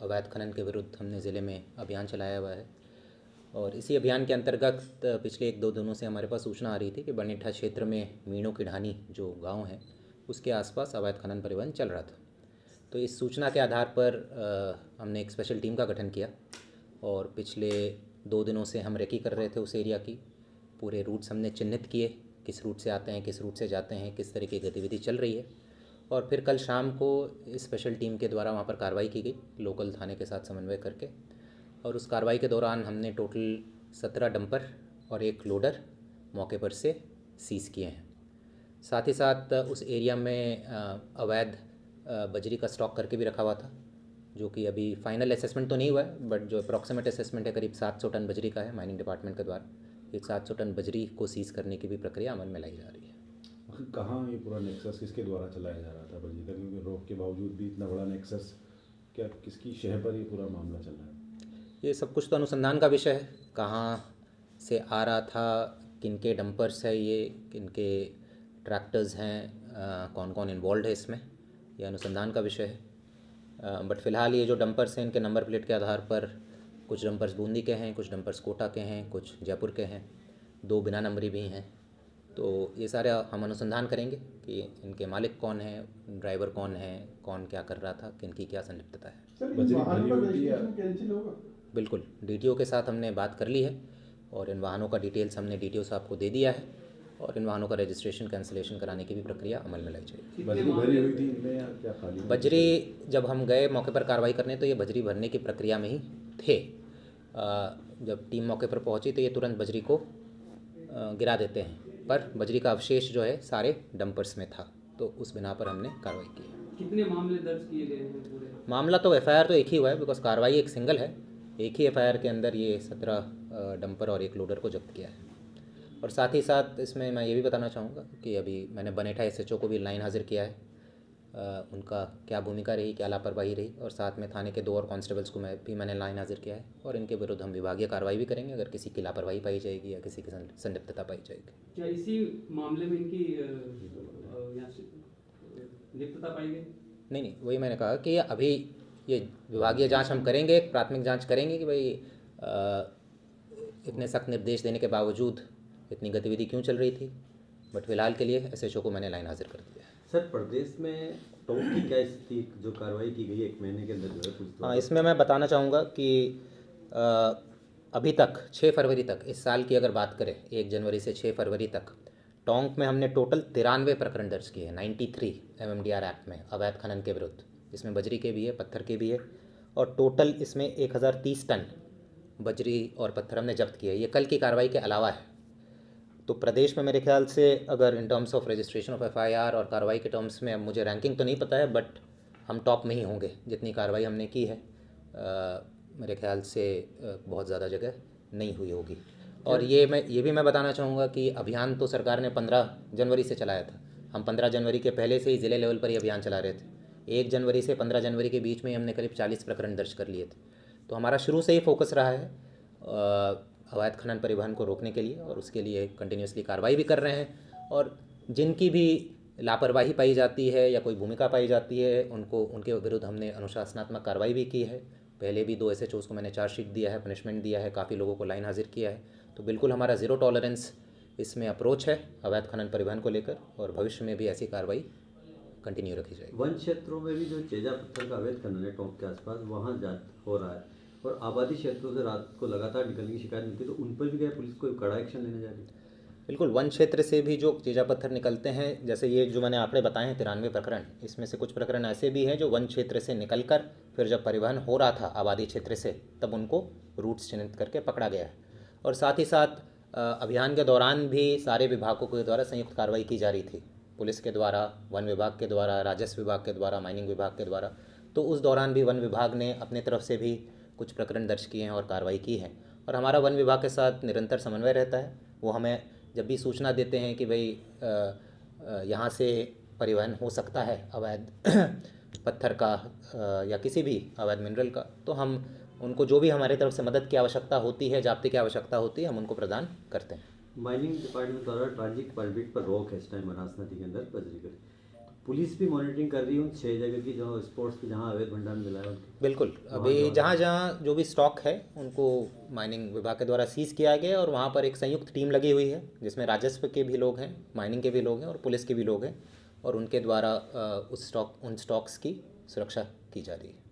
अवैध खनन के विरुद्ध हमने ज़िले में अभियान चलाया हुआ है और इसी अभियान के अंतर्गत पिछले 1-2 दिनों से हमारे पास सूचना आ रही थी कि बरनेठा क्षेत्र में मीणों की ढानी जो गांव है उसके आसपास अवैध खनन परिवहन चल रहा था। तो इस सूचना के आधार पर हमने एक स्पेशल टीम का गठन किया और पिछले 2 दिनों से हम रेकी कर रहे थे उस एरिया की। पूरे रूट्स हमने चिन्हित किए, किस रूट से आते हैं, किस रूट से जाते हैं, किस तरह की गतिविधि चल रही है। और फिर कल शाम को इस स्पेशल टीम के द्वारा वहाँ पर कार्रवाई की गई लोकल थाने के साथ समन्वय करके। और उस कार्रवाई के दौरान हमने टोटल 17 डंपर और 1 लोडर मौके पर से सीज़ किए हैं। साथ ही साथ उस एरिया में अवैध बजरी का स्टॉक करके भी रखा हुआ था, जो कि अभी फाइनल असेसमेंट तो नहीं हुआ है, बट जो अप्रॉक्सीमेट असेसमेंट है करीब 700 टन बजरी का है माइनिंग डिपार्टमेंट के द्वारा। एक 700 टन बजरी को सीज़ करने की भी प्रक्रिया अमल में लाई जा रही है। कहाँ ये पूरा नेक्सस किसके द्वारा चलाया जा रहा था बजरी का, क्योंकि रोक के बावजूद भी इतना बड़ा नेक्सस, क्या किसकी शह पर ये पूरा मामला चल रहा है? ये सब कुछ तो अनुसंधान का विषय है, कहाँ से आ रहा था, किनके डंपर्स है ये, किनके ट्रैक्टर्स हैं, कौन कौन इन्वॉल्व है इसमें, ये अनुसंधान का विषय है। बट फ़िलहाल ये जो डंपर्स हैं इनके नंबर प्लेट के आधार पर कुछ डंपर्स बूंदी के हैं, कुछ डंपर्स कोटा के हैं, कुछ जयपुर के हैं, 2 बिना नंबरी भी हैं। तो ये सारे हम अनुसंधान करेंगे कि इनके मालिक कौन है, ड्राइवर कौन है, कौन क्या कर रहा था, किनकी क्या संलिप्तता है। बिल्कुल, डीटीओ के साथ हमने बात कर ली है और इन वाहनों का डिटेल्स हमने डीटीओ साहब को दे दिया है और इन वाहनों का रजिस्ट्रेशन कैंसिलेशन कराने की भी प्रक्रिया अमल में लाई जाएगी। बजरी भरी हुई थी इनमें या क्या खाली? बजरी जब हम गए मौके पर कार्रवाई करने तो ये बजरी भरने की प्रक्रिया में ही थे। जब टीम मौके पर पहुंची तो ये तुरंत बजरी को गिरा देते हैं, पर बजरी का अवशेष जो है सारे डंपर्स में था, तो उस बिना पर हमने कार्रवाई की। कितने मामले दर्ज किए गए हैं पूरे? मामला तो एफआईआर तो एक ही हुआ है, बिकॉज कार्रवाई एक सिंगल है। एक ही एफआईआर के अंदर ये 17 डंपर और 1 लोडर को जब्त किया है। और साथ ही साथ इसमें मैं ये भी बताना चाहूँगा कि अभी मैंने बरनेठा एसएचओ को भी लाइन हाजिर किया है, उनका क्या भूमिका रही, क्या लापरवाही रही, और साथ में थाने के 2 और कांस्टेबल्स को मैंने लाइन हाजिर किया है और इनके विरुद्ध हम विभागीय कार्रवाई भी करेंगे अगर किसी की लापरवाही पाई जाएगी या किसी की संलिप्तता पाई जाएगी। क्या इसी मामले में इनकी लिप्तता पाई गई? नहीं, वही मैंने कहा कि अभी ये विभागीय जांच हम करेंगे, एक प्राथमिक जांच करेंगे कि भाई इतने सख्त निर्देश देने के बावजूद इतनी गतिविधि क्यों चल रही थी। बट फिलहाल के लिए एसएचओ को मैंने लाइन हाजिर कर दिया है। सर, प्रदेश में टोंक की क्या स्थिति, जो कार्रवाई की गई 1 महीने के अंदर जो है कुछ? हाँ, इसमें मैं बताना चाहूँगा कि अभी तक 6 फरवरी तक, इस साल की अगर बात करें 1 जनवरी से 6 फरवरी तक टोंक में हमने टोटल 93 प्रकरण दर्ज किए हैं 93 MMDR एक्ट में अवैध खनन के विरुद्ध। इसमें बजरी के भी है, पत्थर के भी है, और टोटल इसमें 1030 टन बजरी और पत्थर हमने जब्त किए। ये कल की कार्रवाई के अलावा है। तो प्रदेश में मेरे ख्याल से अगर in terms of registration of FIR और कार्रवाई के टर्म्स में, मुझे रैंकिंग तो नहीं पता है, बट हम टॉप में ही होंगे जितनी कार्रवाई हमने की है। मेरे ख्याल से बहुत ज़्यादा जगह नहीं हुई होगी। और ये भी मैं बताना चाहूँगा कि अभियान तो सरकार ने 15 जनवरी से चलाया था। हम 15 जनवरी के पहले से ही ज़िले लेवल पर ही अभियान चला रहे थे। 1 जनवरी से 15 जनवरी के बीच में हमने करीब 40 प्रकरण दर्ज कर लिए थे। तो हमारा शुरू से ही फोकस रहा है अवैध खनन परिवहन को रोकने के लिए, और उसके लिए कंटिन्यूसली कार्रवाई भी कर रहे हैं। और जिनकी भी लापरवाही पाई जाती है या कोई भूमिका पाई जाती है उनके विरुद्ध हमने अनुशासनात्मक कार्रवाई भी की है। पहले भी 2 एसएचओस को मैंने चार्जशीट दिया है, पनिशमेंट दिया है, काफ़ी लोगों को लाइन हाजिर किया है। तो बिल्कुल हमारा ज़ीरो टॉलरेंस इसमें अप्रोच है अवैध खनन परिवहन को लेकर, और भविष्य में भी ऐसी कार्रवाई कंटिन्यू रखी जाएगी। वन क्षेत्रों में भी जो चेजा पत्थर का अवैध खनन है टोंक के आसपास, वहाँ जांच हो रहा है, और आबादी क्षेत्रों से रात को लगातार निकलने की शिकायत मिलती है, तो उन पर भी क्या पुलिस कोई कड़ा एक्शन लेने जा रही है? बिल्कुल, वन क्षेत्र से भी जो चेजा पत्थर निकलते हैं, जैसे ये जो मैंने आंकड़े बताए हैं 93 प्रकरण, इसमें से कुछ प्रकरण ऐसे भी हैं जो वन क्षेत्र से निकलकर फिर जब परिवहन हो रहा था आबादी क्षेत्र से, तब उनको रूट्स चिन्हित करके पकड़ा गया है। और साथ ही साथ अभियान के दौरान भी सारे विभागों के द्वारा संयुक्त कार्रवाई की जा रही थी, पुलिस के द्वारा, वन विभाग के द्वारा, राजस्व विभाग के द्वारा, माइनिंग विभाग के द्वारा। तो उस दौरान भी वन विभाग ने अपने तरफ से भी कुछ प्रकरण दर्ज किए हैं और कार्रवाई की है। और हमारा वन विभाग के साथ निरंतर समन्वय रहता है। वो हमें जब भी सूचना देते हैं कि भाई यहाँ से परिवहन हो सकता है अवैध पत्थर का या किसी भी अवैध मिनरल का, तो हम उनको जो भी हमारे तरफ से मदद की आवश्यकता होती है, जाब्ते की आवश्यकता होती है, हम उनको प्रदान करते हैं। माइनिंग डिपार्टमेंट द्वारा ट्रांजिट परमिट पर रोक है इस टाइम बनास नदी के अंदर बजरी का, पुलिस भी मॉनिटरिंग कर रही है उन 6 जगह की, जो स्पोर्ट्स की जहाँ अवैध भंडारण मिला है उनकी। बिल्कुल, अभी जहाँ जहाँ जो भी स्टॉक है उनको माइनिंग विभाग के द्वारा सीज़ किया गया है और वहाँ पर एक संयुक्त टीम लगी हुई है जिसमें राजस्व के भी लोग हैं, माइनिंग के भी लोग हैं और पुलिस के भी लोग हैं, और उनके द्वारा उन स्टॉक्स की सुरक्षा की जा रही है।